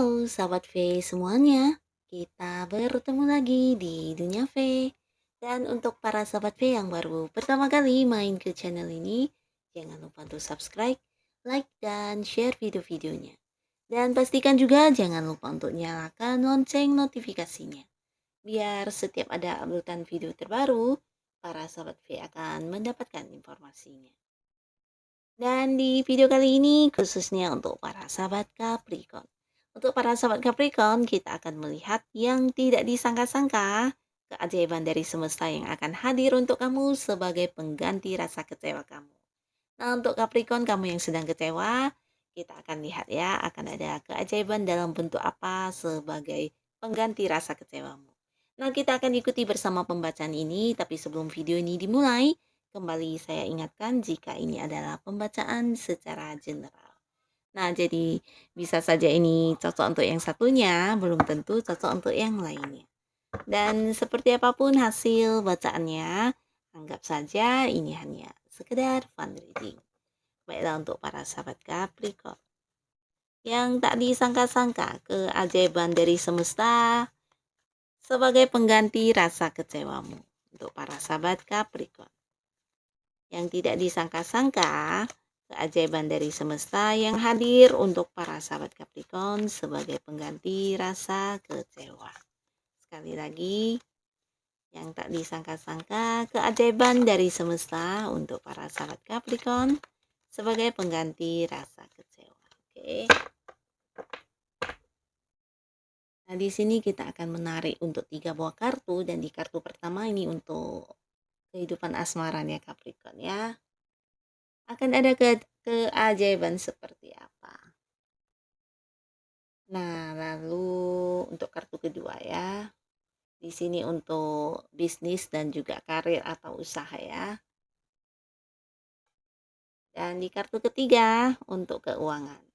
Halo sahabat V semuanya, kita bertemu lagi di Dunia V. Dan untuk para sahabat V yang baru pertama kali main ke channel ini, jangan lupa untuk subscribe, like, dan share video-videonya. Dan pastikan juga jangan lupa untuk nyalakan lonceng notifikasinya. Biar setiap ada uploadan video terbaru, para sahabat V akan mendapatkan informasinya. Dan di video kali ini khususnya untuk para sahabat Capricorn. Untuk para sahabat Capricorn, kita akan melihat yang tidak disangka-sangka, keajaiban dari semesta yang akan hadir untuk kamu sebagai pengganti rasa kecewa kamu. Nah, untuk Capricorn, kamu yang sedang kecewa, kita akan lihat ya, akan ada keajaiban dalam bentuk apa sebagai pengganti rasa kecewamu. Nah, kita akan ikuti bersama pembacaan ini, tapi sebelum video ini dimulai, kembali saya ingatkan jika ini adalah pembacaan secara general. Nah, jadi bisa saja ini cocok untuk yang satunya, belum tentu cocok untuk yang lainnya. Dan seperti apapun hasil bacaannya, anggap saja ini hanya sekedar fun reading. Baiklah untuk para sahabat Capricorn. Yang tak disangka-sangka, keajaiban dari semesta sebagai pengganti rasa kecewamu. Untuk para sahabat Capricorn. Yang tidak disangka-sangka, keajaiban dari semesta yang hadir untuk para sahabat Capricorn sebagai pengganti rasa kecewa. Sekali lagi, yang tak disangka-sangka, keajaiban dari semesta untuk para sahabat Capricorn sebagai pengganti rasa kecewa. Oke. Nah, di sini kita akan menarik untuk 3 buah kartu, dan di kartu pertama ini untuk kehidupan asmaranya Capricorn ya. Akan ada keajaiban seperti apa. Nah, lalu untuk kartu kedua ya. Di sini untuk bisnis dan juga karir atau usaha ya. Dan di kartu ketiga untuk keuangan.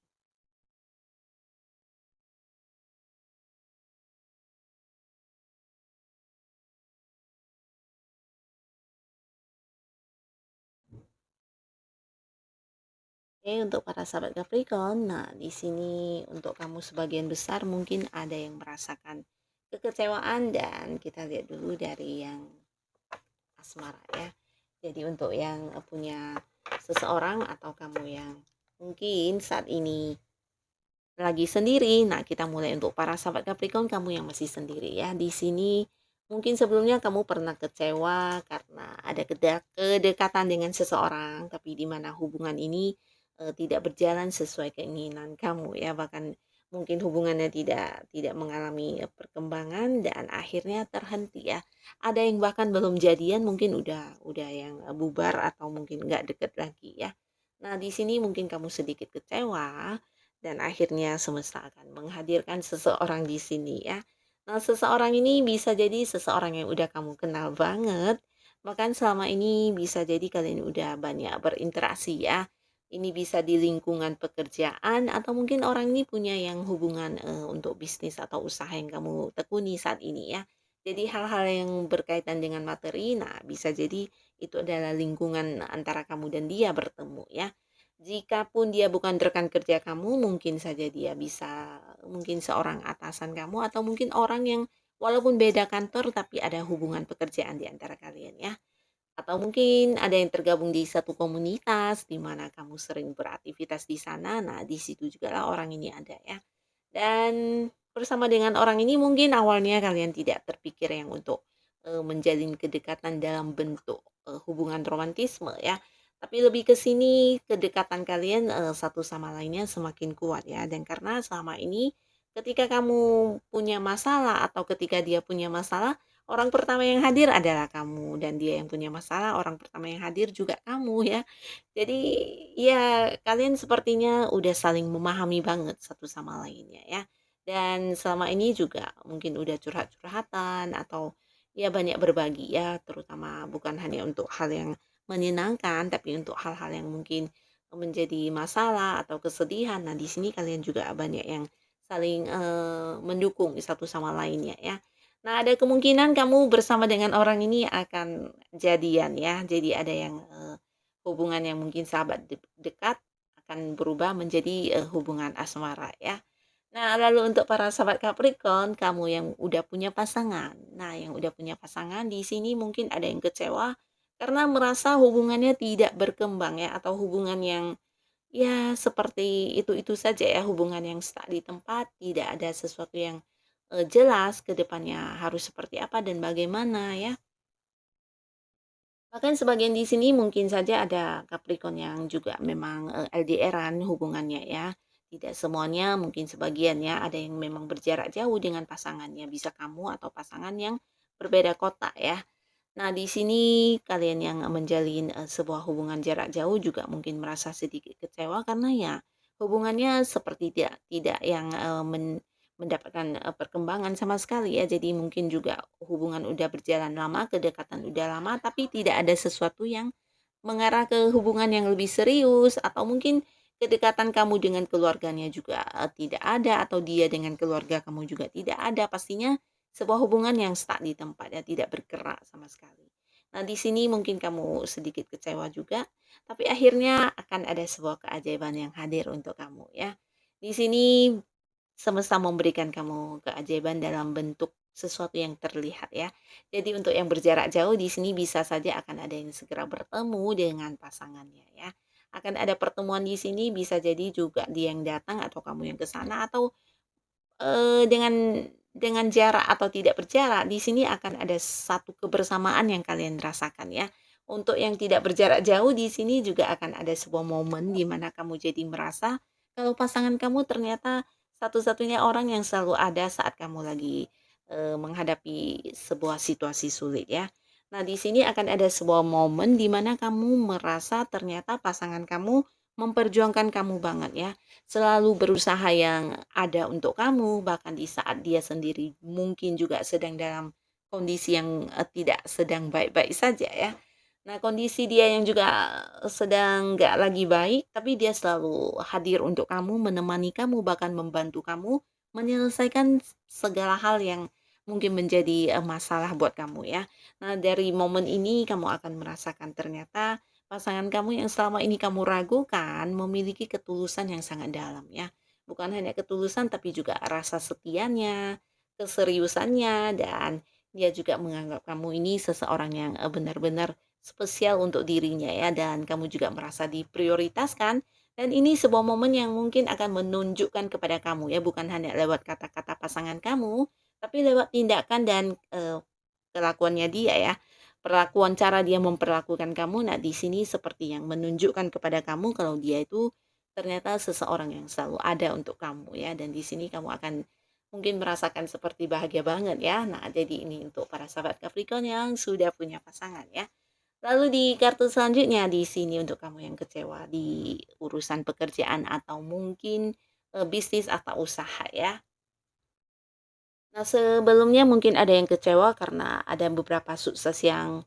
Oke, untuk para sahabat Capricorn, nah di sini untuk kamu sebagian besar mungkin ada yang merasakan kekecewaan, dan kita lihat dulu dari yang asmara ya. Jadi untuk yang punya seseorang atau kamu yang mungkin saat ini lagi sendiri, nah kita mulai untuk para sahabat Capricorn, kamu yang masih sendiri ya. Di sini mungkin sebelumnya kamu pernah kecewa karena ada kedekatan dengan seseorang, tapi di mana hubungan ini tidak berjalan sesuai keinginan kamu ya, bahkan mungkin hubungannya tidak mengalami perkembangan dan akhirnya terhenti ya. Ada yang bahkan belum jadian, mungkin udah yang bubar atau mungkin nggak deket lagi ya. Nah, di sini mungkin kamu sedikit kecewa dan akhirnya semesta akan menghadirkan seseorang di sini ya. Nah, seseorang ini bisa jadi seseorang yang udah kamu kenal banget, bahkan selama ini bisa jadi kalian udah banyak berinteraksi ya. Ini bisa di lingkungan pekerjaan atau mungkin orang ini punya yang hubungan untuk bisnis atau usaha yang kamu tekuni saat ini ya. Jadi hal-hal yang berkaitan dengan materi, nah bisa jadi itu adalah lingkungan antara kamu dan dia bertemu ya. Jikapun dia bukan rekan kerja kamu, mungkin saja dia bisa mungkin seorang atasan kamu atau mungkin orang yang walaupun beda kantor tapi ada hubungan pekerjaan di antara kalian ya. Atau mungkin ada yang tergabung di satu komunitas di mana kamu sering beraktivitas di sana. Nah, di situ juga lah orang ini ada ya. Dan bersama dengan orang ini mungkin awalnya kalian tidak terpikir yang untuk menjalin kedekatan dalam bentuk hubungan romantisme ya. Tapi lebih ke sini kedekatan kalian satu sama lainnya semakin kuat ya. Dan karena selama ini ketika kamu punya masalah atau ketika dia punya masalah, orang pertama yang hadir adalah kamu, dan dia yang punya masalah, orang pertama yang hadir juga kamu ya. Jadi ya kalian sepertinya udah saling memahami banget satu sama lainnya ya. Dan selama ini juga mungkin udah curhat-curhatan atau ya banyak berbagi ya, terutama bukan hanya untuk hal yang menyenangkan, tapi untuk hal-hal yang mungkin menjadi masalah atau kesedihan. Nah, di sini kalian juga banyak yang saling mendukung satu sama lainnya ya. Nah, ada kemungkinan kamu bersama dengan orang ini akan jadian ya. Jadi ada yang hubungan yang mungkin sahabat dekat akan berubah menjadi hubungan asmara ya. Nah, lalu untuk para sahabat Capricorn, kamu yang udah punya pasangan. Nah, yang udah punya pasangan di sini mungkin ada yang kecewa karena merasa hubungannya tidak berkembang ya, atau hubungan yang ya seperti itu-itu saja ya, hubungan yang stuck di tempat, tidak ada sesuatu yang jelas ke depannya harus seperti apa dan bagaimana ya. Bahkan sebagian di sini mungkin saja ada Capricorn yang juga memang, LDR-an hubungannya ya. Tidak semuanya, mungkin sebagian ya, ada yang memang berjarak jauh dengan pasangannya, bisa kamu atau pasangan yang berbeda kota ya. Nah, di sini kalian yang menjalin, sebuah hubungan jarak jauh juga mungkin merasa sedikit kecewa karena ya hubungannya seperti tidak tidak yang, mendapatkan, perkembangan sama sekali ya. Jadi mungkin juga hubungan udah berjalan lama, kedekatan udah lama, tapi tidak ada sesuatu yang mengarah ke hubungan yang lebih serius, atau mungkin kedekatan kamu dengan keluarganya juga, tidak ada, atau dia dengan keluarga kamu juga tidak ada. Pastinya sebuah hubungan yang stuck di tempat ya, tidak bergerak sama sekali. Nah, di sini mungkin kamu sedikit kecewa juga, tapi akhirnya akan ada sebuah keajaiban yang hadir untuk kamu ya. Di sini semesta memberikan kamu keajaiban dalam bentuk sesuatu yang terlihat ya. Jadi untuk yang berjarak jauh di sini bisa saja akan ada yang segera bertemu dengan pasangannya ya. Akan ada pertemuan di sini, bisa jadi juga dia yang datang atau kamu yang ke sana, atau dengan jarak atau tidak berjarak, di sini akan ada satu kebersamaan yang kalian rasakan ya. Untuk yang tidak berjarak jauh di sini juga akan ada sebuah momen di mana kamu jadi merasa kalau pasangan kamu ternyata satu-satunya orang yang selalu ada saat kamu lagi, menghadapi sebuah situasi sulit ya. Nah, di sini akan ada sebuah momen di mana kamu merasa ternyata pasangan kamu memperjuangkan kamu banget ya. Selalu berusaha yang ada untuk kamu, bahkan di saat dia sendiri mungkin juga sedang dalam kondisi yang, tidak sedang baik-baik saja ya. Nah, kondisi dia yang juga sedang nggak lagi baik, tapi dia selalu hadir untuk kamu, menemani kamu, bahkan membantu kamu menyelesaikan segala hal yang mungkin menjadi, masalah buat kamu ya. Nah, dari momen ini kamu akan merasakan ternyata pasangan kamu yang selama ini kamu ragukan memiliki ketulusan yang sangat dalam ya. Bukan hanya ketulusan tapi juga rasa setianya, keseriusannya, dan dia juga menganggap kamu ini seseorang yang benar-benar spesial untuk dirinya ya, dan kamu juga merasa diprioritaskan, dan ini sebuah momen yang mungkin akan menunjukkan kepada kamu ya, bukan hanya lewat kata-kata pasangan kamu, tapi lewat tindakan dan kelakuannya dia ya. Perlakuan cara dia memperlakukan kamu, nah di sini seperti yang menunjukkan kepada kamu kalau dia itu ternyata seseorang yang selalu ada untuk kamu ya, dan di sini kamu akan mungkin merasakan seperti bahagia banget ya. Nah, jadi ini untuk para sahabat Capricorn yang sudah punya pasangan ya. Lalu di kartu selanjutnya di sini untuk kamu yang kecewa di urusan pekerjaan atau mungkin, bisnis atau usaha ya. Nah, sebelumnya mungkin ada yang kecewa karena ada beberapa sukses yang,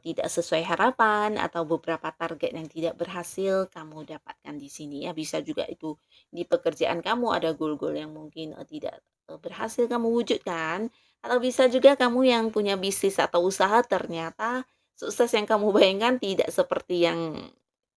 tidak sesuai harapan, atau beberapa target yang tidak berhasil kamu dapatkan di sini ya. Bisa juga itu di pekerjaan kamu ada goal-goal yang mungkin, tidak, berhasil kamu wujudkan, atau bisa juga kamu yang punya bisnis atau usaha ternyata sukses yang kamu bayangkan tidak seperti yang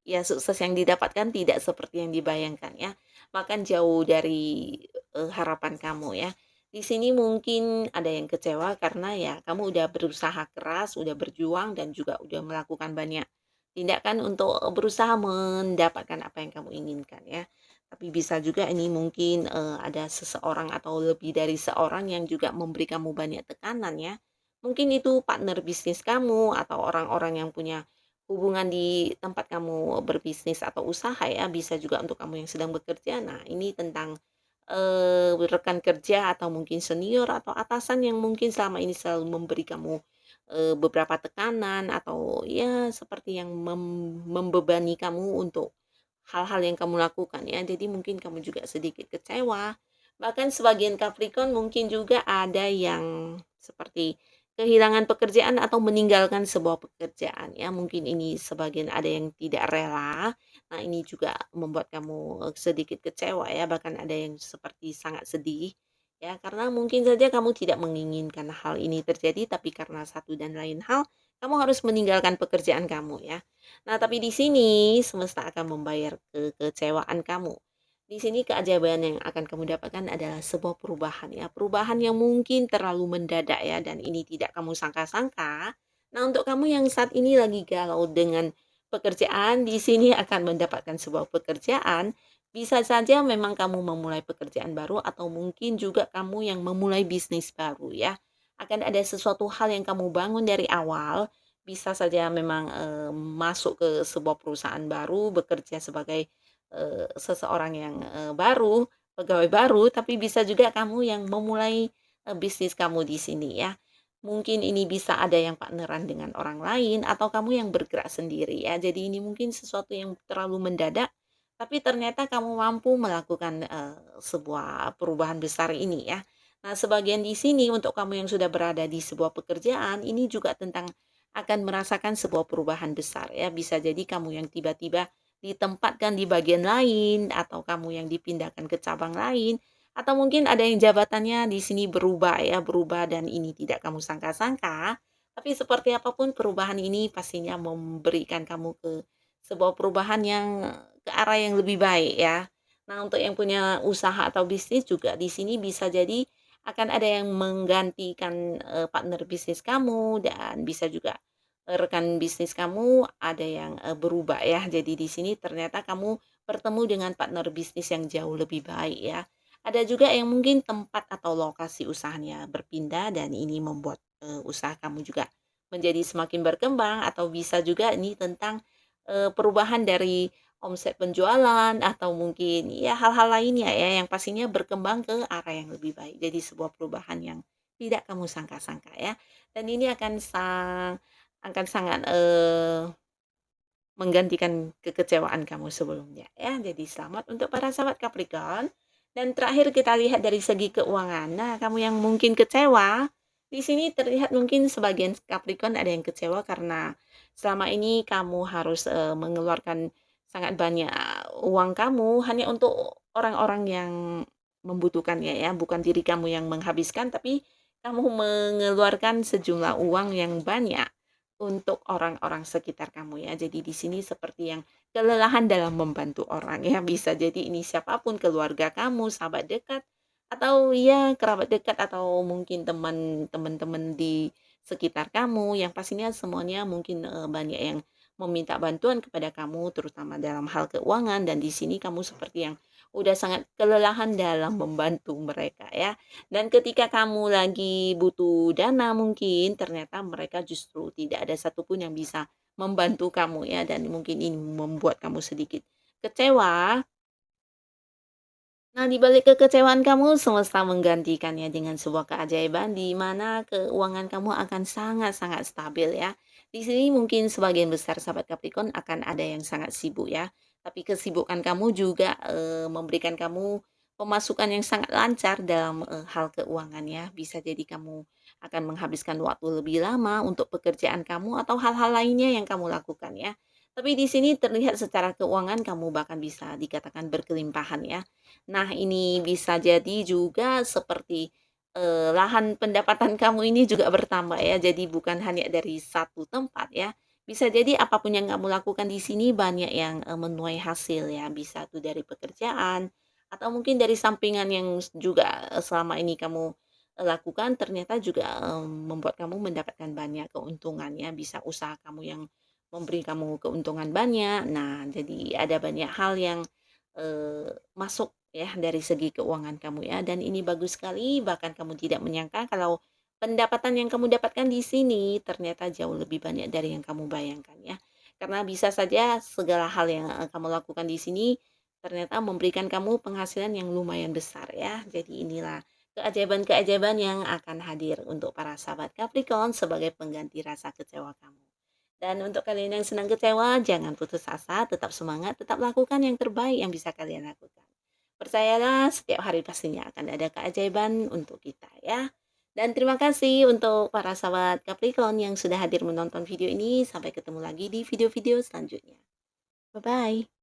ya, sukses yang didapatkan tidak seperti yang dibayangkan ya, bahkan jauh dari, harapan kamu ya. Di sini mungkin ada yang kecewa karena ya kamu udah berusaha keras, udah berjuang, dan juga udah melakukan banyak tindakan untuk berusaha mendapatkan apa yang kamu inginkan ya. Tapi bisa juga ini mungkin, ada seseorang atau lebih dari seorang yang juga memberi kamu banyak tekanan ya. Mungkin itu partner bisnis kamu atau orang-orang yang punya hubungan di tempat kamu berbisnis atau usaha ya, bisa juga untuk kamu yang sedang bekerja. Nah, ini tentang rekan kerja atau mungkin senior atau atasan yang mungkin selama ini selalu memberi kamu, beberapa tekanan, atau ya seperti yang membebani kamu untuk hal-hal yang kamu lakukan ya. Jadi mungkin kamu juga sedikit kecewa. Bahkan sebagian Capricorn mungkin juga ada yang seperti kehilangan pekerjaan atau meninggalkan sebuah pekerjaan ya. Mungkin ini sebagian ada yang tidak rela. Nah, ini juga membuat kamu sedikit kecewa ya. Bahkan ada yang seperti sangat sedih ya, karena mungkin saja kamu tidak menginginkan hal ini terjadi, tapi karena satu dan lain hal kamu harus meninggalkan pekerjaan kamu ya. Nah, tapi di sini semesta akan membayar kekecewaan kamu. Di sini keajaiban yang akan kamu dapatkan adalah sebuah perubahan ya, perubahan yang mungkin terlalu mendadak ya dan ini tidak kamu sangka-sangka. Nah, untuk kamu yang saat ini lagi galau dengan pekerjaan, di sini akan mendapatkan sebuah pekerjaan. Bisa saja memang kamu memulai pekerjaan baru atau mungkin juga kamu yang memulai bisnis baru ya. Akan ada sesuatu hal yang kamu bangun dari awal, bisa saja memang masuk ke sebuah perusahaan baru, bekerja sebagai seseorang yang, baru, pegawai baru, tapi bisa juga kamu yang memulai, bisnis kamu di sini ya. Mungkin ini bisa ada yang partneran dengan orang lain atau kamu yang bergerak sendiri ya. Jadi ini mungkin sesuatu yang terlalu mendadak, tapi ternyata kamu mampu melakukan, sebuah perubahan besar ini ya. Nah, sebagian di sini untuk kamu yang sudah berada di sebuah pekerjaan, ini juga tentang akan merasakan sebuah perubahan besar ya. Bisa jadi kamu yang tiba-tiba ditempatkan di bagian lain, atau kamu yang dipindahkan ke cabang lain, atau mungkin ada yang jabatannya di sini berubah ya, berubah dan ini tidak kamu sangka-sangka. Tapi seperti apapun perubahan ini pastinya memberikan kamu ke sebuah perubahan yang ke arah yang lebih baik ya. Nah, untuk yang punya usaha atau bisnis juga di sini bisa jadi akan ada yang menggantikan partner bisnis kamu dan bisa juga rekan bisnis kamu ada yang, berubah ya. Jadi di sini ternyata kamu bertemu dengan partner bisnis yang jauh lebih baik ya. Ada juga yang mungkin tempat atau lokasi usahanya berpindah dan ini membuat, usaha kamu juga menjadi semakin berkembang atau bisa juga ini tentang, perubahan dari omset penjualan atau mungkin ya hal-hal lainnya ya yang pastinya berkembang ke arah yang lebih baik. Jadi sebuah perubahan yang tidak kamu sangka-sangka ya. Dan ini akan sangat, menggantikan kekecewaan kamu sebelumnya ya. Jadi selamat untuk para sahabat Capricorn. Dan terakhir kita lihat dari segi keuangan. Nah, kamu yang mungkin kecewa, di sini terlihat mungkin sebagian Capricorn ada yang kecewa karena selama ini kamu harus, mengeluarkan sangat banyak uang kamu hanya untuk orang-orang yang membutuhkannya ya, bukan diri kamu yang menghabiskan, tapi kamu mengeluarkan sejumlah uang yang banyak untuk orang-orang sekitar kamu ya. Jadi di sini seperti yang kelelahan dalam membantu orang ya. Bisa jadi ini siapapun, keluarga kamu, sahabat dekat, atau ya kerabat dekat atau mungkin teman-teman di sekitar kamu yang pastinya semuanya mungkin banyak yang meminta bantuan kepada kamu terutama dalam hal keuangan dan di sini kamu seperti yang udah sangat kelelahan dalam membantu mereka ya. Dan ketika kamu lagi butuh dana mungkin ternyata mereka justru tidak ada satupun yang bisa membantu kamu ya dan mungkin ini membuat kamu sedikit kecewa. Nah, di balik kekecewaan kamu, semesta menggantikannya dengan sebuah keajaiban di mana keuangan kamu akan sangat-sangat stabil ya. Di sini mungkin sebagian besar sahabat Capricorn akan ada yang sangat sibuk ya. Tapi kesibukan kamu juga memberikan kamu pemasukan yang sangat lancar dalam hal keuangan ya. Bisa jadi kamu akan menghabiskan waktu lebih lama untuk pekerjaan kamu atau hal-hal lainnya yang kamu lakukan ya. Tapi di sini terlihat secara keuangan kamu bahkan bisa dikatakan berkelimpahan ya. Nah, ini bisa jadi juga seperti, lahan pendapatan kamu ini juga bertambah ya, jadi bukan hanya dari satu tempat ya. Bisa jadi apapun yang kamu lakukan di sini banyak yang, menuai hasil ya, bisa tuh dari pekerjaan atau mungkin dari sampingan yang juga, selama ini kamu, lakukan ternyata juga, membuat kamu mendapatkan banyak keuntungan ya, bisa usaha kamu yang memberi kamu keuntungan banyak. Nah, jadi ada banyak hal yang, masuk ya dari segi keuangan kamu ya dan ini bagus sekali bahkan kamu tidak menyangka kalau pendapatan yang kamu dapatkan di sini ternyata jauh lebih banyak dari yang kamu bayangkan ya. Karena bisa saja segala hal yang kamu lakukan di sini ternyata memberikan kamu penghasilan yang lumayan besar ya. Jadi inilah keajaiban-keajaiban yang akan hadir untuk para sahabat Capricorn sebagai pengganti rasa kecewa kamu. Dan untuk kalian yang senang kecewa, jangan putus asa, tetap semangat, tetap lakukan yang terbaik yang bisa kalian lakukan. Percayalah, setiap hari pastinya akan ada keajaiban untuk kita ya. Dan terima kasih untuk para sahabat Capricorn yang sudah hadir menonton video ini. Sampai ketemu lagi di video-video selanjutnya. Bye-bye.